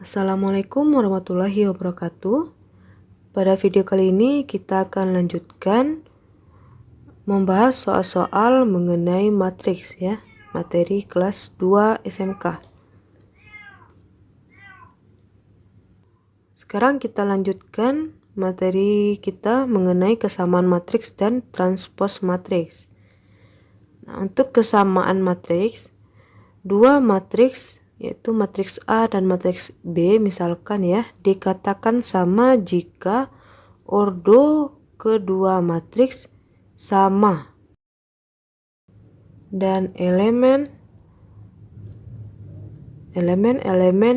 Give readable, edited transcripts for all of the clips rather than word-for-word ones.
Assalamualaikum warahmatullahi wabarakatuh. Pada video kali ini kita akan lanjutkan membahas soal-soal mengenai matriks ya, materi kelas 2 SMK. Sekarang kita lanjutkan materi kita mengenai kesamaan matriks dan transpos matriks. Nah, untuk kesamaan matriks, dua matriks yaitu matriks A dan matriks B misalkan ya, dikatakan sama jika ordo kedua matriks sama dan elemen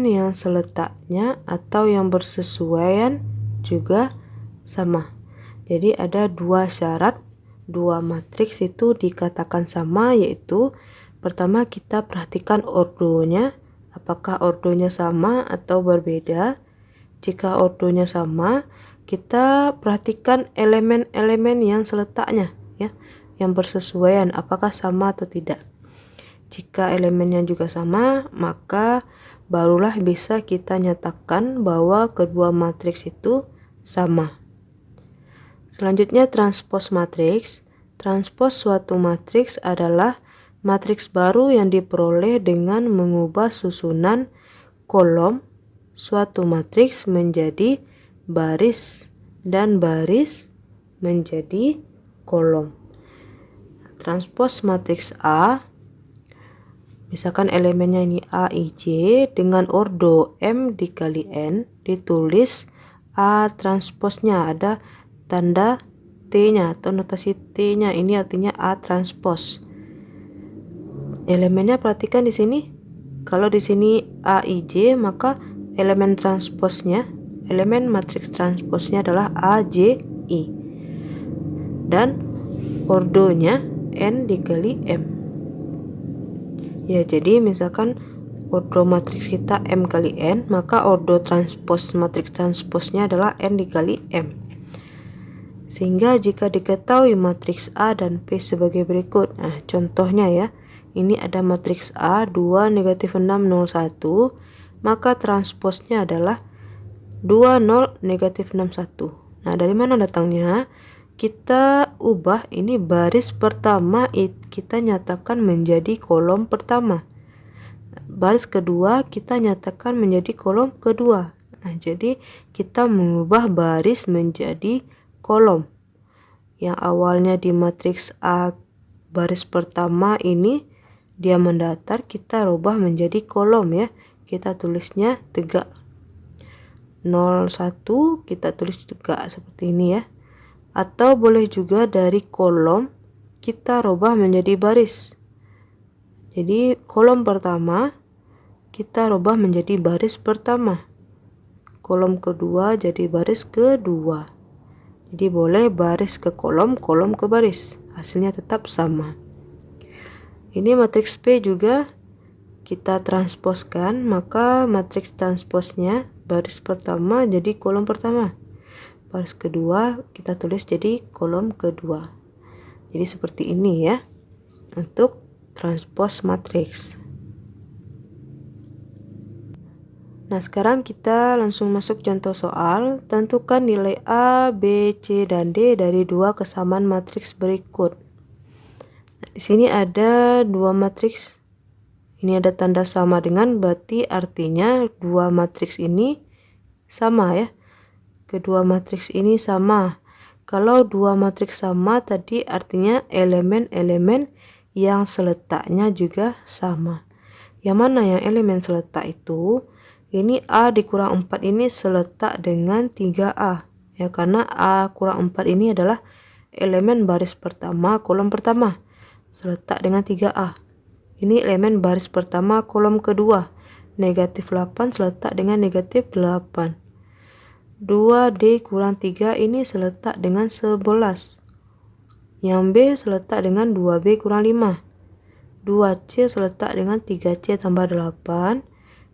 yang seletaknya atau yang bersesuaian juga sama. Jadi ada dua syarat dua matriks itu dikatakan sama, yaitu pertama kita perhatikan ordonya, apakah ordonya sama atau berbeda. Jika ordonya sama, kita perhatikan elemen-elemen yang seletaknya ya, yang bersesuaian apakah sama atau tidak. Jika elemennya juga sama, maka barulah bisa kita nyatakan bahwa kedua matriks itu sama. Selanjutnya transpos matriks. Transpos suatu matriks adalah matriks baru yang diperoleh dengan mengubah susunan kolom suatu matriks menjadi baris dan baris menjadi kolom. Transpos matriks A, misalkan elemennya ini A, I, J dengan ordo M dikali N, ditulis A transposnya, ada tanda T-nya atau notasi T-nya, ini artinya A transpos. Elemennya perhatikan di sini. Kalau di sini A, I, J, maka elemen transposnya, elemen matriks transposnya adalah A, J, I. Dan ordonya N dikali M. Ya, jadi misalkan ordo matriks kita M kali N, maka ordo transpos matriks transposnya adalah N dikali M. Sehingga jika diketahui matriks A dan P sebagai berikut. Nah, contohnya ya. Ini ada matriks A 2 negatif 6 0 1, maka transposnya adalah 2 0 negatif 6 1. Nah, dari mana datangnya? Kita ubah ini baris pertama kita nyatakan menjadi kolom pertama. Baris kedua kita nyatakan menjadi kolom kedua. Nah, jadi kita mengubah baris menjadi kolom. Yang awalnya di matriks A baris pertama ini dia mendatar, kita rubah menjadi kolom ya. Kita tulisnya tegak. 01 kita tulis tegak seperti ini ya. Atau boleh juga dari kolom kita rubah menjadi baris. Jadi kolom pertama kita rubah menjadi baris pertama. Kolom kedua jadi baris kedua. Jadi boleh baris ke kolom, kolom ke baris. Hasilnya tetap sama. Ini matriks P juga kita transposkan, maka matriks transposnya baris pertama jadi kolom pertama. Baris kedua kita tulis jadi kolom kedua. Jadi seperti ini ya untuk transpos matriks. Nah, sekarang kita langsung masuk contoh soal. Tentukan nilai A, B, C, dan D dari dua kesamaan matriks berikut. Nah, di sini ada dua matriks. Ini ada tanda sama dengan, berarti artinya dua matriks ini sama ya. Kedua matriks ini sama. Kalau dua matriks sama tadi artinya elemen-elemen yang seletaknya juga sama. Yang mana yang elemen seletak itu? Ini A dikurang 4 ini seletak dengan 3A. Ya, karena A kurang 4 ini adalah elemen baris pertama kolom pertama. Seletak dengan 3A. Ini elemen baris pertama kolom kedua. Negatif 8 seletak dengan negatif 8. 2D kurang 3 ini seletak dengan 11. Yang B seletak dengan 2B kurang 5. 2C seletak dengan 3C tambah 8.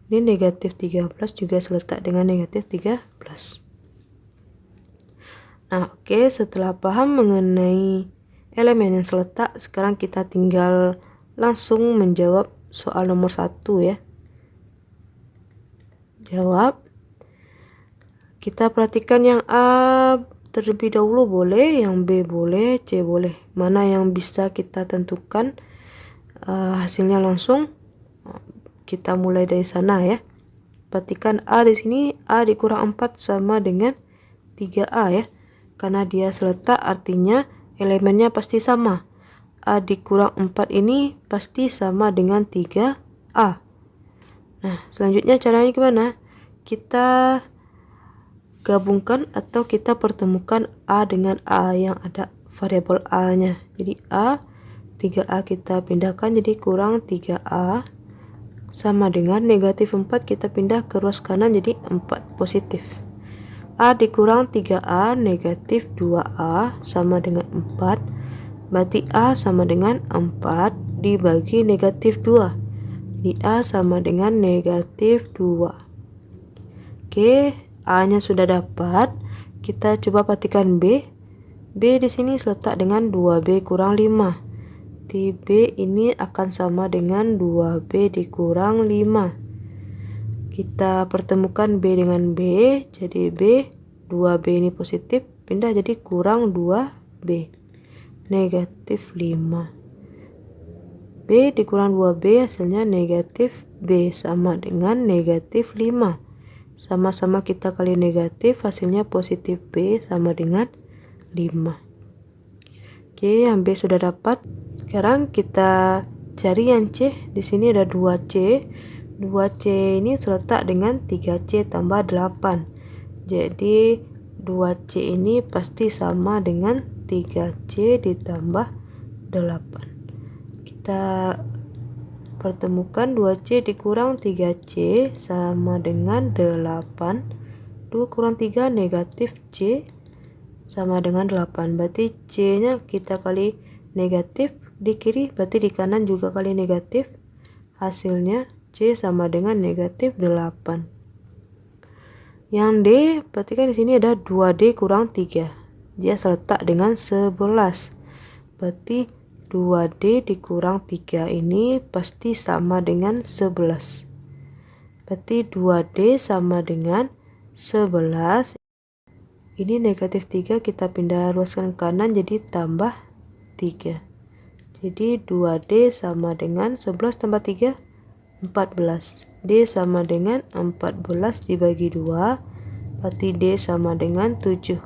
Ini negatif 13 juga seletak dengan negatif 13. Nah, oke, setelah paham mengenai elemen yang seletak, sekarang kita tinggal langsung menjawab soal nomor 1 ya. Jawab. Kita perhatikan yang A terlebih dahulu boleh, yang B boleh, C boleh. Mana yang bisa kita tentukan hasilnya langsung? Kita mulai dari sana ya. Perhatikan A di sini, A dikurang 4 sama dengan 3A ya. Karena dia seletak artinya elemennya pasti sama. A dikurang 4 ini pasti sama dengan 3A. Nah, selanjutnya caranya gimana? Kita gabungkan atau kita pertemukan A dengan A yang ada variabel A-nya. Jadi A, 3A kita pindahkan jadi kurang 3A sama dengan negatif 4 kita pindah ke ruas kanan jadi 4 positif. A dikurang 3A negatif 2A sama dengan 4. Berarti A sama dengan 4 dibagi negatif 2. Jadi A sama dengan negatif 2. Oke. A-nya sudah dapat. Kita coba perhatikan B. B di sini seletak dengan 2B kurang 5. Di B ini akan sama dengan 2B dikurang 5. Kita pertemukan B dengan B. Jadi B, 2B ini positif. Pindah jadi kurang 2B. Negatif 5. B dikurang 2B hasilnya negatif B sama dengan negatif 5. Sama-sama kita kali negatif, hasilnya positif B sama dengan 5. Oke, yang B sudah dapat. Sekarang kita cari yang C. Di sini ada 2C. 2C ini seletak dengan 3C tambah 8. Jadi 2C ini pasti sama dengan 3C ditambah 8. Kita pertemukan 2C dikurang 3C sama dengan 8. 2 kurang 3 negatif C sama dengan 8. Berarti C nya kita kali negatif di kiri, berarti di kanan juga kali negatif. Hasilnya C sama dengan negatif 8. Yang D, perhatikan di sini ada 2D kurang 3. Dia seletak dengan 11. Berarti 2D dikurang 3 ini pasti sama dengan 11. Berarti 2D sama dengan 11. Ini negatif 3 kita pindah ruaskan kanan jadi tambah 3. Jadi 2D sama dengan 11 tambah 3, 14. D sama dengan 14 dibagi 2. Berarti D sama dengan 7.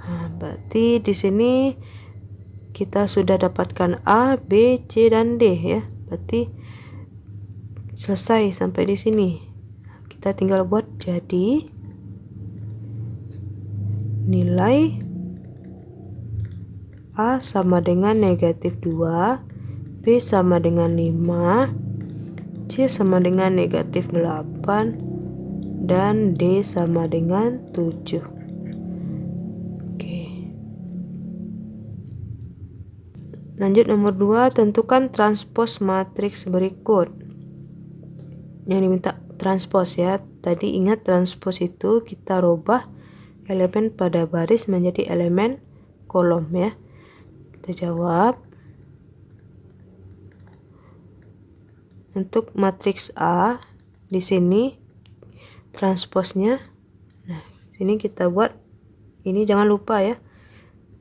Nah, berarti di sini kita sudah dapatkan A, B, C, dan D ya. Berarti selesai sampai di sini. Kita tinggal buat jadi nilai A sama dengan negatif 2, B sama dengan 5, C sama dengan negatif 8, dan D sama dengan 7. Lanjut nomor 2, tentukan transpos matriks berikut. Yang diminta transpos ya. Tadi ingat transpos itu kita rubah elemen pada baris menjadi elemen kolom ya. Kita jawab. Untuk matriks A di sini transposnya. Nah, sini kita buat ini, jangan lupa ya.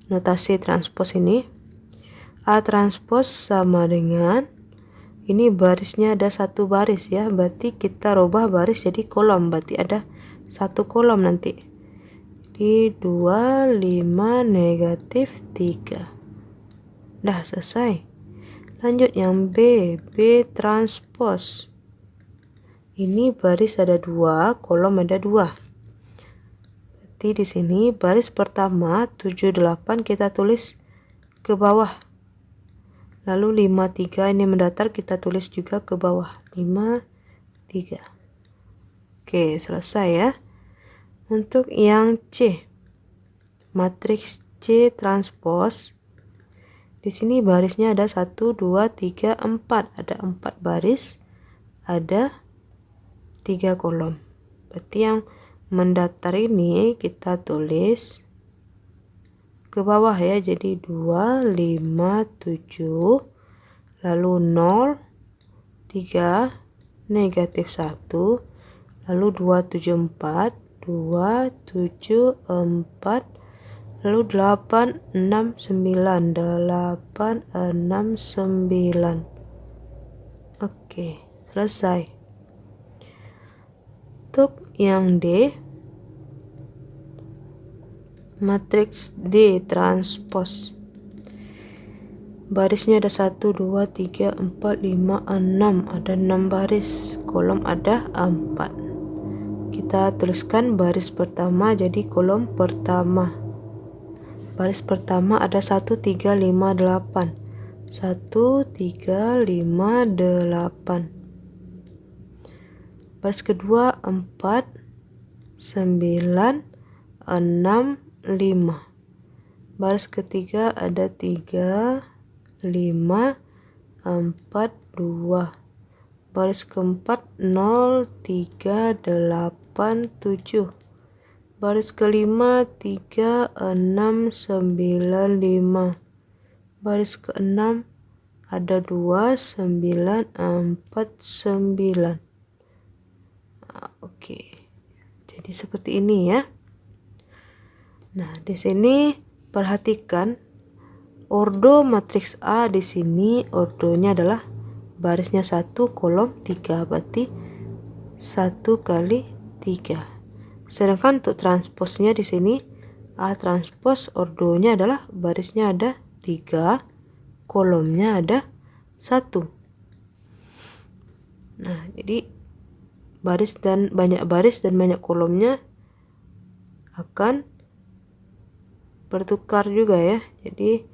Notasi transpos ini. A transpos sama dengan, ini barisnya ada satu baris ya, berarti kita rubah baris jadi kolom, berarti ada satu kolom nanti. Di 2, 5, negatif 3. Dah selesai. Lanjut yang B, B transpos. Ini baris ada 2, kolom ada 2. Berarti di sini baris pertama 7, 8 kita tulis ke bawah. Lalu 5, 3 ini mendatar kita tulis juga ke bawah. 5, 3. Oke, selesai ya. Untuk yang C, matriks C transpos. Di sini barisnya ada 1, 2, 3, 4. Ada 4 baris, ada 3 kolom. Berarti yang mendatar ini kita tulis ke bawah ya, jadi 2, 5, 7, lalu 0, 3, negatif 1, lalu 274, 274, lalu 869, 869. Oke, selesai. Untuk yang D, matriks D transpos. Barisnya ada 1, 2, 3, 4, 5, 6. Ada 6 baris, kolom ada 4. Kita tuliskan baris pertama jadi kolom pertama. Baris pertama ada 1, 3, 5, 8. 1, 3, 5, 8. Baris kedua 4, 9, 6, 5. Baris ketiga ada 3, 5, 4, 2. Baris keempat 0, 3, 8, 7. Baris kelima 3, 6, 9, 5. Baris keenam ada 2, 9, 4, 9. Oke. Jadi seperti ini ya. Nah, di sini perhatikan ordo matriks A di sini ordonya adalah barisnya 1 kolom 3, berarti 1 kali 3. Sedangkan untuk transposnya di sini A transpos ordonya adalah barisnya ada 3, kolomnya ada 1. Nah, jadi banyak baris dan banyak kolomnya akan bertukar juga ya. Jadi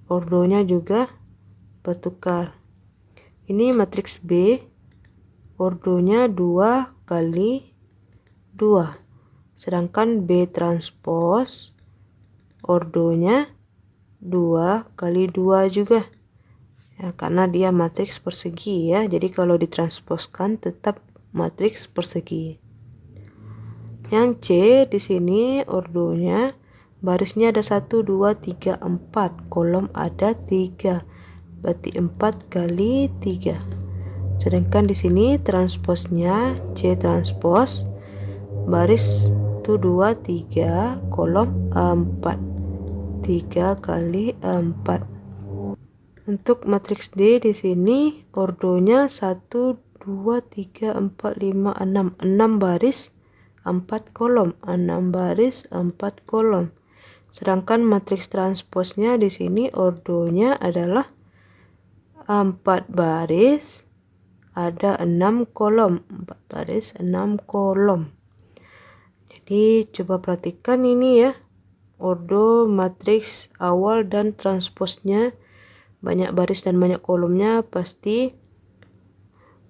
ordonya juga bertukar. Ini matriks B, ordonya 2 kali 2. Sedangkan B transpos ordonya 2 kali 2 juga. Ya, karena dia matriks persegi ya. Jadi kalau ditransposkan tetap matriks persegi. Yang C di sini ordonya barisnya ada 1, 2, 3, 4, kolom ada 3. Berarti 4 kali 3. Sedangkan di sini transposnya C transpos baris 1, 2, 3, kolom 4. 3 kali 4. Untuk matriks D di sini ordonya 1, 2, 3, 4, 5, 6. 6 baris, 4 kolom. 6 baris, 4 kolom. Sedangkan matriks transposnya di sini ordonya adalah 4 baris, ada 6 kolom. 4 baris, 6 kolom. Jadi coba perhatikan ini ya. Ordo matriks awal dan transposnya banyak baris dan banyak kolomnya pasti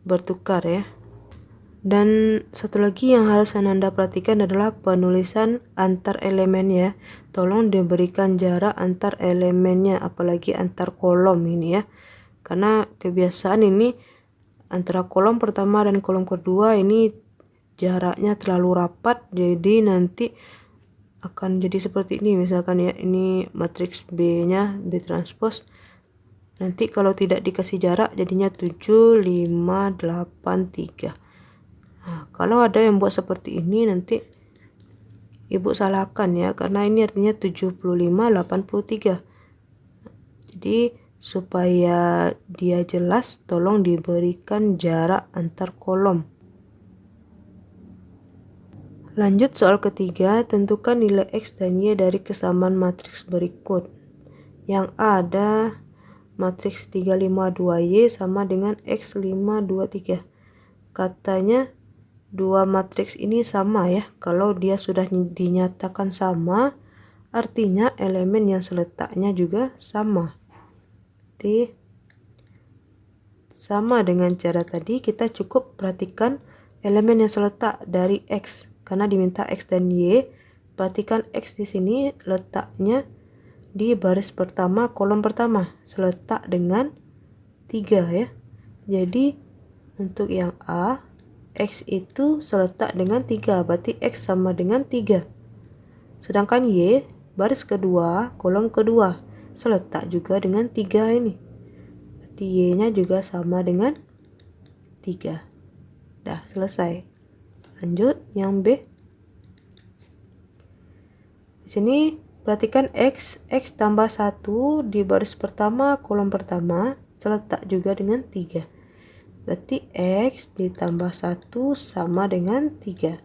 bertukar ya. Dan satu lagi yang harus Ananda perhatikan adalah penulisan antar elemen ya. Tolong diberikan jarak antar elemennya, apalagi antar kolom ini ya. Karena kebiasaan ini antara kolom pertama dan kolom kedua ini jaraknya terlalu rapat, jadi nanti akan jadi seperti ini. Misalkan ya ini matriks B nya B transpos, nanti kalau tidak dikasih jarak jadinya 7, 5, 8, 3. Nah, kalau ada yang buat seperti ini nanti ibu salahkan ya, karena ini artinya 75, 83. Jadi supaya dia jelas tolong diberikan jarak antar kolom. Lanjut soal ketiga, tentukan nilai X dan Y dari kesamaan matriks berikut. Yang A ada matriks 3, 5, 2Y sama dengan X, 5, 2, 3. Katanya dua matriks ini sama ya. Kalau dia sudah dinyatakan sama, artinya elemen yang seletaknya juga sama. Jadi sama dengan cara tadi, kita cukup perhatikan elemen yang seletak dari X. Karena diminta X dan Y, perhatikan X di sini letaknya di baris pertama, kolom pertama, seletak dengan 3 ya. Jadi untuk yang A, X itu seletak dengan 3, berarti X sama dengan 3. Sedangkan Y, baris kedua, kolom kedua, seletak juga dengan 3 ini. Berarti Y-nya juga sama dengan 3. Dah selesai. Lanjut yang B. Di sini perhatikan X tambah 1 di baris pertama kolom pertama seletak juga dengan 3. Berarti X ditambah 1 sama dengan 3.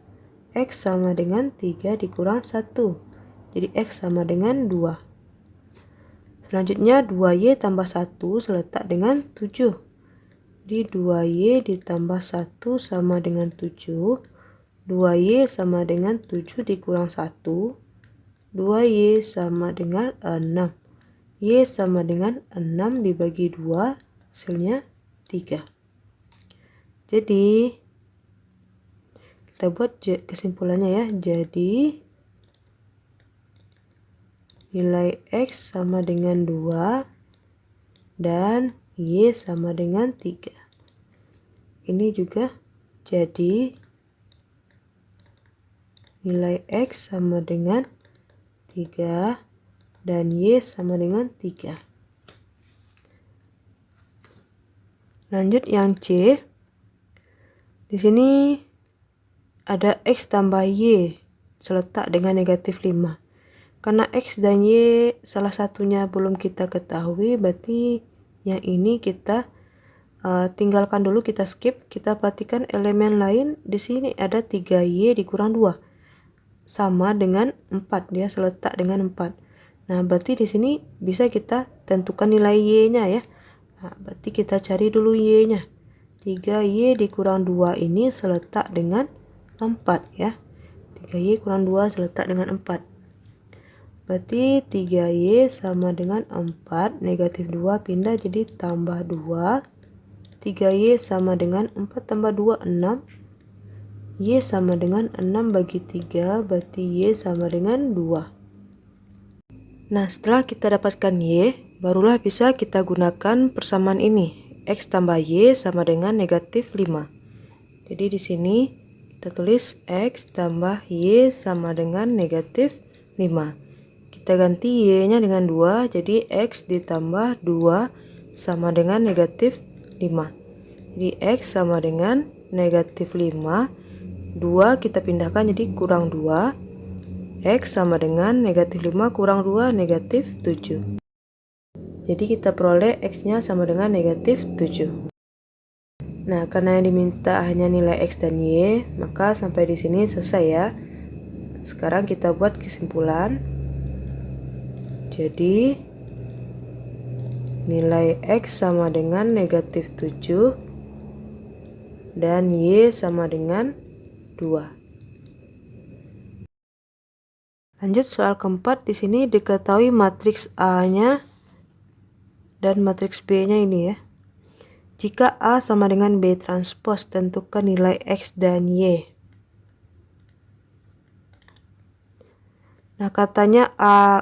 X sama dengan 3 dikurang 1. Jadi X sama dengan 2. Selanjutnya 2Y tambah 1 seletak dengan 7. Di 2Y ditambah 1 sama dengan 7. 2Y sama dengan 7 dikurang 1. 2Y sama dengan 6. Y sama dengan 6 dibagi 2, hasilnya 3. Jadi kita buat kesimpulannya ya. Jadi nilai X sama dengan 2 dan Y sama dengan 3. Ini juga jadi nilai X sama dengan 3 dan Y sama dengan 3. Lanjut yang C. Di sini ada X tambah Y seletak dengan negatif 5. Karena X dan Y salah satunya belum kita ketahui, berarti yang ini kita tinggalkan dulu, kita skip. Kita perhatikan elemen lain. Di sini ada 3Y dikurang 2 sama dengan 4, dia seletak dengan 4. Nah, berarti di sini bisa kita tentukan nilai Y-nya ya. Nah, berarti kita cari dulu Y-nya. 3Y dikurang 2 ini seletak dengan 4 ya. 3Y kurang 2 seletak dengan 4. Berarti 3Y sama dengan 4, negatif 2 pindah jadi tambah 2. 3Y sama dengan 4 tambah 2, 6. Y sama dengan 6 bagi 3, berarti Y sama dengan 2. Nah, setelah kita dapatkan Y, barulah bisa kita gunakan persamaan ini. X tambah Y sama dengan negatif 5. Jadi di sini kita tulis X tambah Y sama dengan negatif 5. Kita ganti Y-nya dengan 2, jadi X ditambah 2 sama dengan negatif 5. Jadi X sama dengan negatif 5. 2 kita pindahkan jadi kurang 2. X sama dengan negatif 5 kurang 2, negatif 7. Jadi kita peroleh X-nya sama dengan negatif 7. Nah, karena yang diminta hanya nilai X dan Y, maka sampai di sini selesai ya. Sekarang kita buat kesimpulan. Jadi nilai X sama dengan negatif 7 dan Y sama dengan 2. Lanjut soal keempat. Di sini diketahui matriks A-nya dan matriks B-nya ini ya. Jika A sama dengan B transpos, tentukan nilai X dan Y. Nah, katanya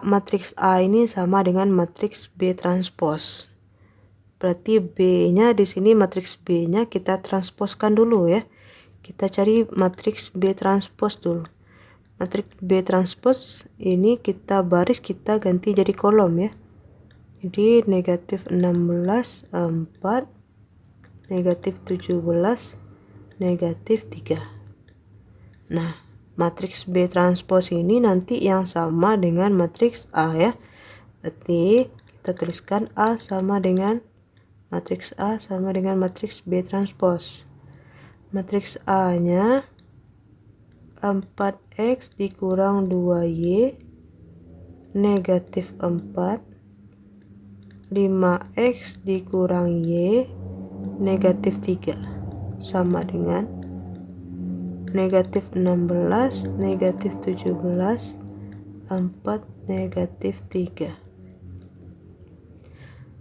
matriks A ini sama dengan matriks B transpos. Berarti B-nya di sini, matriks B-nya kita transposkan dulu ya. Kita cari matriks B transpos dulu. Matriks B transpos ini kita baris, kita ganti jadi kolom ya. Jadi negatif 16, 4, negatif 17, negatif 3. Nah, matriks B transpos ini nanti yang sama dengan matriks A ya. Berarti kita tuliskan A sama dengan matriks A sama dengan matriks B transpos. Matriks A-nya 4X dikurang 2Y negatif 4, 5X dikurang Y negatif 3 sama dengan negatif 16, negatif 17, 4, negatif 3.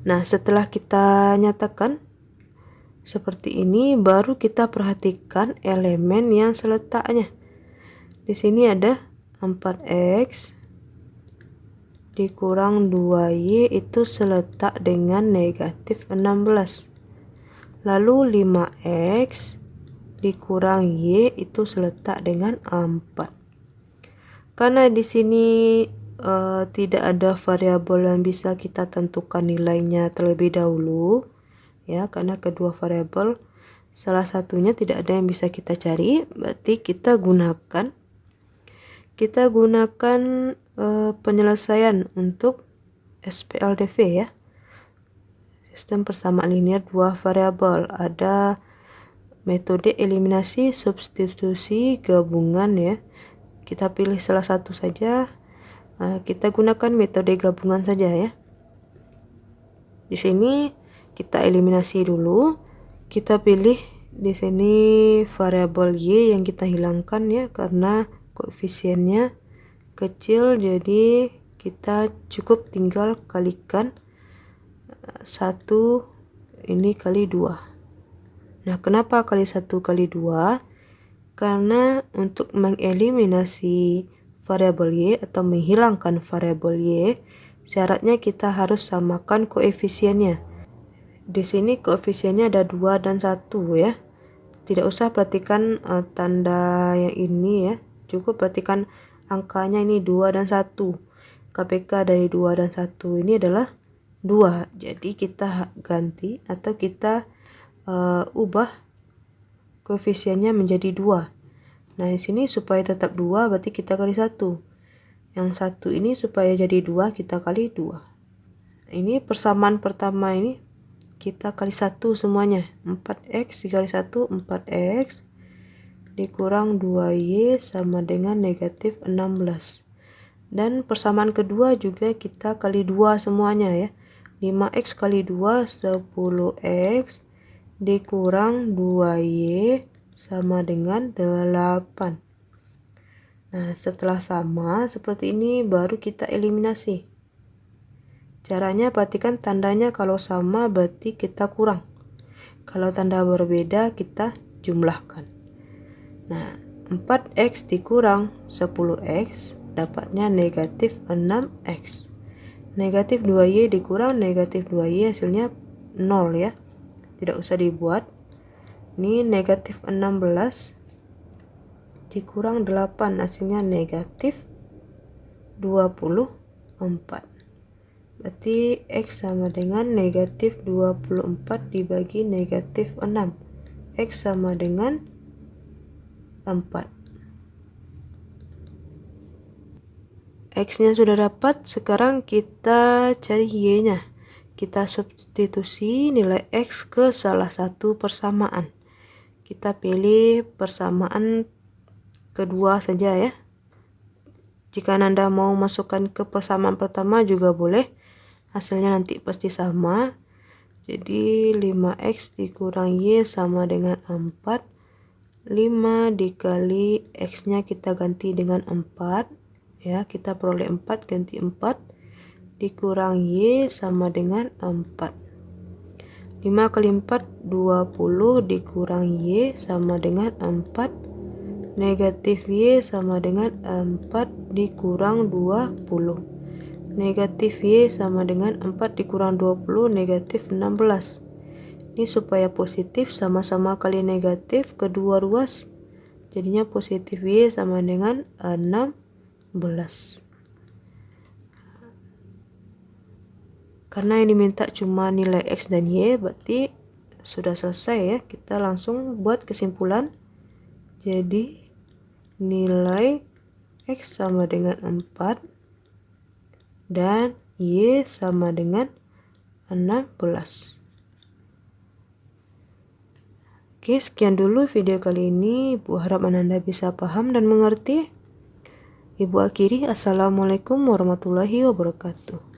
Nah, setelah kita nyatakan seperti ini, baru kita perhatikan elemen yang seletaknya. Di sini ada 4X dikurang 2Y itu seletak dengan negatif 16. Lalu 5X dikurang Y itu seletak dengan 4. Karena di sini tidak ada variabel yang bisa kita tentukan nilainya terlebih dahulu ya, karena kedua variabel salah satunya tidak ada yang bisa kita cari, berarti kita gunakan penyelesaian untuk SPLDV ya. Sistem persamaan linear dua variabel. Ada metode eliminasi, substitusi, gabungan ya. Kita pilih salah satu saja. Kita gunakan metode gabungan saja ya. Di sini kita eliminasi dulu. Kita pilih di sini variabel y yang kita hilangkan ya, karena koefisiennya kecil, jadi kita cukup tinggal kalikan 1 ini kali 2. Nah, kenapa kali 1 kali 2? Karena untuk mengeliminasi variabel y atau menghilangkan variabel y, syaratnya kita harus samakan koefisiennya. Di sini koefisiennya ada 2 dan 1 ya. Tidak usah perhatikan tanda yang ini ya. Cukup perhatikan angkanya ini 2 dan 1. KPK dari 2 dan 1 ini adalah 2. Jadi kita ganti atau kita ubah koefisiennya menjadi 2. Nah, di sini supaya tetap 2 berarti kita kali 1. Yang 1 ini supaya jadi 2 kita kali 2. Ini persamaan pertama ini kita kali 1 semuanya. 4x dikali 1 4x dikurang 2y sama dengan negatif 16. Dan persamaan kedua juga kita kali 2 semuanya ya. 5x kali 2 10x dikurang 2y sama dengan 8. Nah, setelah sama seperti ini baru kita eliminasi. Caranya perhatikan tandanya, kalau sama berarti kita kurang. Kalau tanda berbeda kita jumlahkan. Nah, 4x dikurang 10x dapatnya negatif 6x. Negatif 2y dikurang negatif 2y hasilnya 0 ya. Tidak usah dibuat. Ini negatif 16 dikurang 8 hasilnya negatif 24. Berarti x sama dengan negatif 24 dibagi negatif 6. X sama dengan 4. X-nya sudah dapat, sekarang kita cari y-nya. Kita substitusi nilai x ke salah satu persamaan. Kita pilih persamaan kedua saja ya. Jika Anda mau masukkan ke persamaan pertama juga boleh. Hasilnya nanti pasti sama. Jadi 5x dikurang y sama dengan 4. 5 dikali x-nya kita ganti dengan 4 ya, kita peroleh 4 ganti 4 dikurang y sama dengan 4. 5 kali 4 20 dikurang y sama dengan 4. Negatif y sama dengan 4 dikurang 20. Negatif y sama dengan 4 dikurang 20 negatif 16. Ini supaya positif sama-sama kali negatif kedua ruas, jadinya positif y sama dengan 16. Karena yang diminta cuma nilai x dan y, berarti sudah selesai ya. Kita langsung buat kesimpulan. Jadi nilai x sama dengan 4 dan y sama dengan 16. Oke, sekian dulu video kali ini. Ibu harap Anda bisa paham dan mengerti. Ibu akhiri, assalamualaikum warahmatullahi wabarakatuh.